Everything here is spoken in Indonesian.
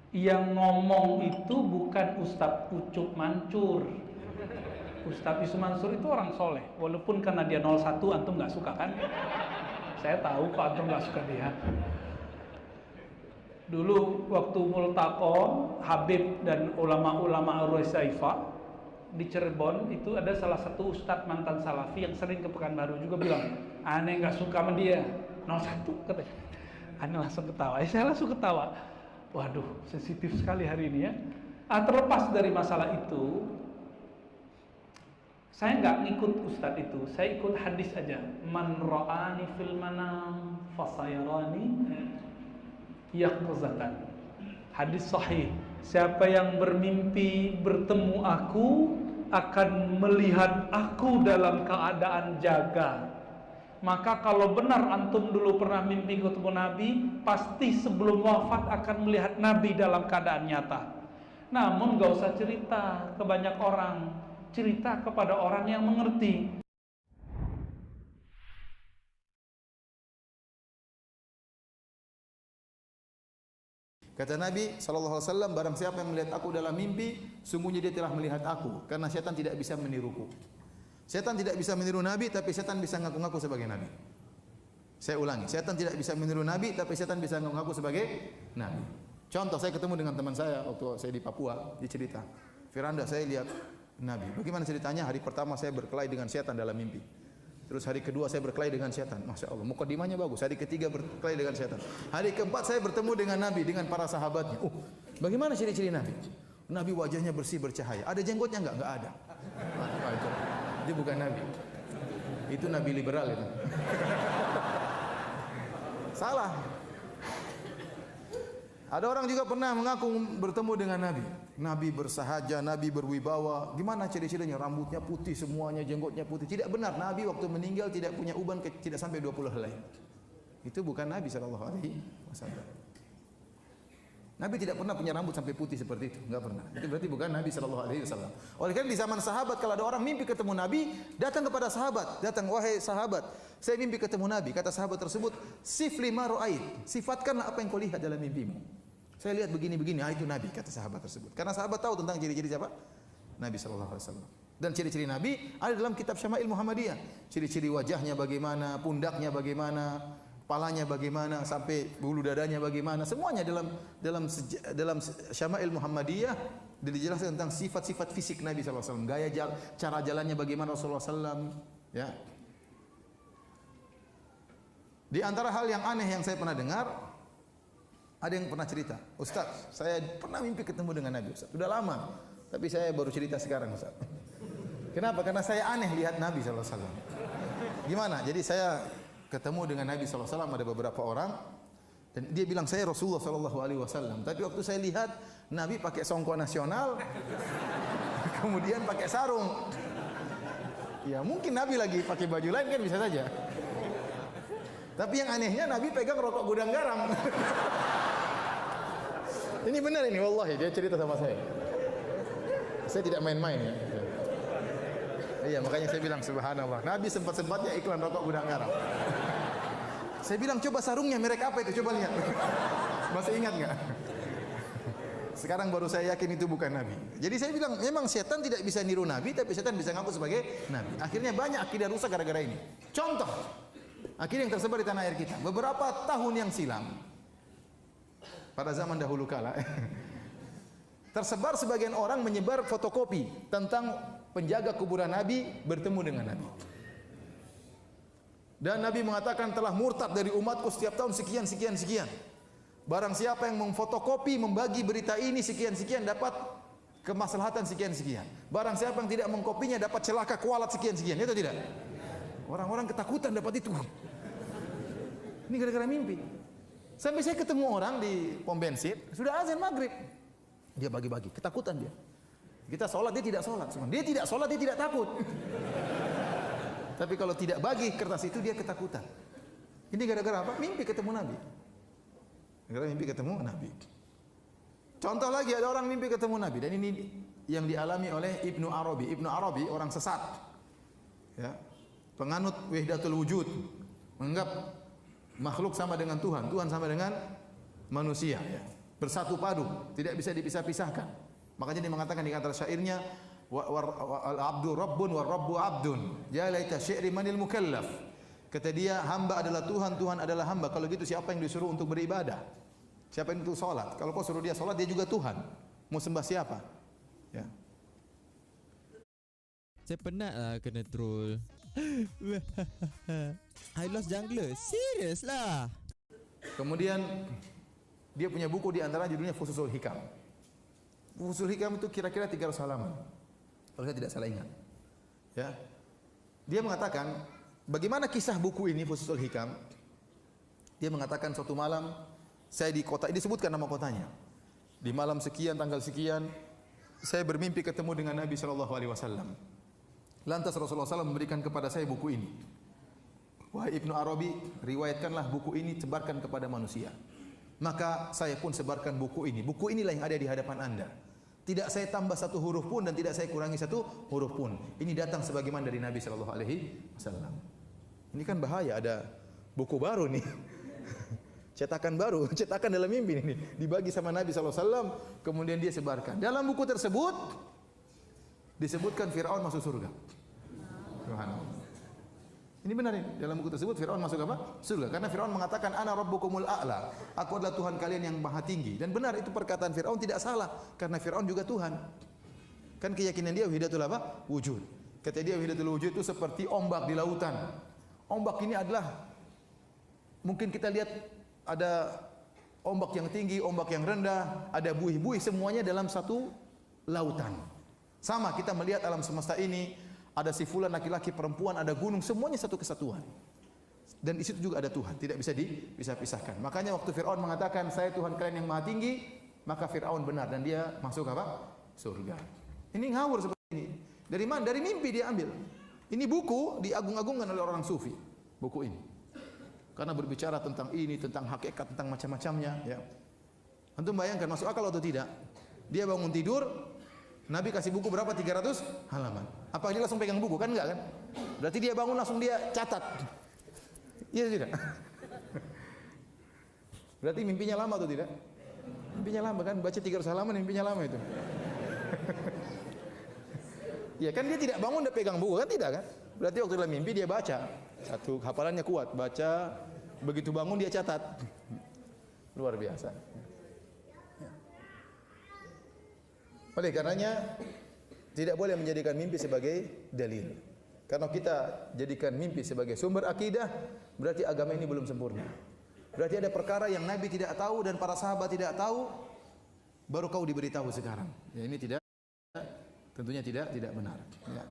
Yang ngomong itu bukan Ustadz Ucup Mansur. Ustadz Yusuf Mansur itu orang soleh, walaupun karena dia 01 antum nggak suka kan? Saya tahu kok antum nggak suka dia. Dulu waktu multaqo Habib dan ulama-ulama Ar-Rusaifah di Cirebon itu ada salah satu ustadz mantan salafi yang sering ke Pekanbaru juga bilang, aneh nggak suka sama dia 01 katanya. Aneh langsung ketawa, saya langsung ketawa. Waduh, sensitif sekali hari ini ya. Terlepas dari masalah itu, saya nggak ngikut ustadz itu, saya ikut hadis aja. Man ra'ani fil manam fasayarani yaqzatan. Hadis sahih. Siapa yang bermimpi bertemu aku akan melihat aku dalam keadaan jaga. Maka kalau benar antum dulu pernah mimpi ketemu Nabi, pasti sebelum wafat akan melihat Nabi dalam keadaan nyata. Namun gak usah cerita ke banyak orang, cerita kepada orang yang mengerti. Kata Nabi SAW, barang siapa yang melihat aku dalam mimpi, sungguhnya dia telah melihat aku, karena setan tidak bisa meniruku. Setan tidak bisa meniru Nabi, tapi setan bisa ngaku-ngaku sebagai Nabi. Saya ulangi, setan tidak bisa meniru Nabi, tapi setan bisa ngaku-ngaku sebagai Nabi. Contoh, saya ketemu dengan teman saya waktu saya di Papua, dia cerita, Firanda, saya lihat Nabi. Bagaimana ceritanya? Hari pertama saya berkelahi dengan setan dalam mimpi. Terus hari kedua saya berkelahi dengan setan. Masya Allah, mukadimahnya bagus. Hari ketiga berkelahi dengan setan. Hari keempat saya bertemu dengan Nabi, dengan para sahabatnya. Bagaimana ciri-ciri Nabi? Nabi wajahnya bersih bercahaya. Ada jenggotnya enggak? Enggak ada. Itu bukan Nabi. Itu Nabi liberal itu. Salah. Ada orang juga pernah mengaku bertemu dengan Nabi. Nabi bersahaja, Nabi berwibawa. Gimana ciri-cirinya? Rambutnya putih semuanya, jenggotnya putih. Tidak benar. Nabi waktu meninggal tidak punya uban, tidak sampai 20 helai. Itu bukan Nabi SAW. Nabi tidak pernah punya rambut sampai putih seperti itu. Enggak pernah. Itu berarti bukan Nabi SAW. Oleh karena di zaman sahabat, kalau ada orang mimpi ketemu Nabi, datang kepada sahabat. Datang, wahai sahabat, saya mimpi ketemu Nabi. Kata sahabat tersebut, sifli ma ra'ait. Sifatkanlah apa yang kau lihat dalam mimpimu. Saya lihat begini-begini, itu Nabi, kata sahabat tersebut. Karena sahabat tahu tentang ciri-ciri siapa? Nabi SAW. Dan ciri-ciri Nabi ada dalam kitab Syama'il Muhammadiyah. Ciri-ciri wajahnya bagaimana, pundaknya bagaimana, kepalanya bagaimana, sampai bulu dadanya bagaimana. Semuanya dalam Syama'il Muhammadiyah dijelaskan tentang sifat-sifat fisik Nabi SAW. Gaya cara jalannya bagaimana Rasulullah SAW. Ya. Di antara hal yang aneh yang saya pernah dengar, ada yang pernah cerita, Ustaz, saya pernah mimpi ketemu dengan Nabi, Ustaz. Sudah lama, tapi saya baru cerita sekarang, Ustaz. Kenapa? Karena saya aneh lihat Nabi SAW. Gimana? Jadi saya ketemu dengan Nabi SAW, ada beberapa orang, dan dia bilang, saya Rasulullah SAW. Tapi waktu saya lihat, Nabi pakai songkok nasional, kemudian pakai sarung. Ya mungkin Nabi lagi pakai baju lain kan bisa saja. Tapi yang anehnya Nabi pegang rokok gudang garam. Ini benar ini, wallahi dia cerita sama saya. Saya tidak main-main ya. Iya, makanya saya bilang subhanallah. Nabi sempat-sempatnya iklan rokok gudang garam. Saya bilang coba sarungnya merek apa itu, coba lihat. Masih ingat enggak? Sekarang baru saya yakin itu bukan Nabi. Jadi saya bilang memang setan tidak bisa niru Nabi, tapi setan bisa ngaku sebagai Nabi. Akhirnya banyak akidah rusak gara-gara ini. Contoh, akidah yang tersebar di tanah air kita. Beberapa tahun yang silam, pada zaman dahulu kala, tersebar sebagian orang menyebar fotokopi tentang penjaga kuburan Nabi bertemu dengan Nabi. Dan Nabi mengatakan telah murtad dari umatku setiap tahun sekian. Barang siapa yang memfotokopi, membagi berita ini sekian dapat kemaslahatan sekian. Barang siapa yang tidak mengkopinya dapat celaka kualat sekian. Itu tidak? Orang-orang ketakutan dapat itu. Ini gara-gara mimpi. Sampai saya ketemu orang di pom bensin, sudah azan maghrib. Dia bagi-bagi, ketakutan dia. Kita sholat, dia tidak sholat. Dia tidak sholat, dia tidak takut. Tapi kalau tidak bagi kertas itu, dia ketakutan. Ini gara-gara apa? Mimpi ketemu Nabi. Gara-gara mimpi ketemu Nabi. Contoh lagi, ada orang mimpi ketemu Nabi. Dan ini yang dialami oleh Ibnu Arabi. Ibnu Arabi orang sesat. Ya. Penganut wahdatul wujud. Menganggap makhluk sama dengan Tuhan, Tuhan sama dengan manusia. Ya. bersatu padu, tidak bisa dipisah-pisahkan. Makanya dia mengatakan di antara syairnya, al-abdu rabbun wa rabbu abdun, ya laita syi'ri manil mukallaf. Kata dia, hamba adalah Tuhan, Tuhan adalah hamba. Kalau gitu siapa yang disuruh untuk beribadah? Siapa yang untuk salat? Kalau kau suruh dia salat, dia juga Tuhan. Mau sembah siapa? Ya. Saya penat lah kena troll. I lost jungler. Serius lah. Kemudian dia punya buku di antara judulnya Fususul Hikam. Fususul Hikam itu kira-kira 300 halaman. Kalau saya tidak salah ingat. Ya. Dia mengatakan, bagaimana kisah buku ini Fususul Hikam? Dia mengatakan suatu malam saya di kota, disebutkan nama kotanya. Di malam sekian, tanggal sekian, saya bermimpi ketemu dengan Nabi sallallahu alaihi wasallam. Lantas Rasulullah SAW memberikan kepada saya buku ini. Wahai Ibnu Arabi, riwayatkanlah buku ini, sebarkan kepada manusia. Maka saya pun sebarkan buku ini. Buku inilah yang ada di hadapan Anda. Tidak saya tambah satu huruf pun dan tidak saya kurangi satu huruf pun. Ini datang sebagaimana dari Nabi sallallahu alaihi wasallam. Ini kan bahaya, ada buku baru nih. Cetakan baru, cetakan dalam mimpi ini dibagi sama Nabi sallallahu alaihi wasallam, kemudian dia sebarkan. Dalam buku tersebut disebutkan Firaun masuk surga. Subhanallah. Ini benar ini. Dalam buku tersebut Firaun masuk apa? Surga. Karena Firaun mengatakan ana rabbukumul a'la. Aku adalah Tuhan kalian yang maha tinggi. Dan benar itu perkataan Firaun tidak salah karena Firaun juga Tuhan. Kan keyakinan dia wahidatul apa? Wujud. Kata dia wahidatul wujud itu seperti ombak di lautan. Ombak ini adalah mungkin kita lihat ada ombak yang tinggi, ombak yang rendah, ada buih-buih, semuanya dalam satu lautan. Sama kita melihat alam semesta ini, ada si fulan laki-laki, perempuan, ada gunung, semuanya satu kesatuan. Dan di situ juga ada Tuhan, tidak bisa dipisah-pisahkan. Makanya waktu Firaun mengatakan saya Tuhan kalian yang maha tinggi, maka Firaun benar dan dia masuk apa? Surga. Ini ngawur seperti ini. Dari mana? Dari mimpi dia ambil. Ini buku diagung-agungkan oleh orang sufi. Buku ini. Karena berbicara tentang ini, tentang hakikat, tentang macam-macamnya. Ya. Antum bayangkan masuk akal atau tidak? Dia bangun tidur, Nabi kasih buku berapa? 300 halaman. Apa dia langsung pegang buku? Kan enggak kan? Berarti dia bangun langsung dia catat. Iya tidak? Berarti mimpinya lama atau tidak? Mimpinya lama kan? Baca 300 halaman mimpinya lama itu. Ya kan dia tidak bangun dia pegang buku kan tidak kan? Berarti waktu dalam mimpi dia baca. Satu hafalannya kuat, baca, begitu bangun dia catat. Luar biasa. Oleh karenanya tidak boleh menjadikan mimpi sebagai dalil. Karena kita jadikan mimpi sebagai sumber akidah, berarti agama ini belum sempurna. Berarti ada perkara yang Nabi tidak tahu dan para sahabat tidak tahu, baru kau diberitahu sekarang. Ya, ini tidak, tentunya tidak benar. Ya.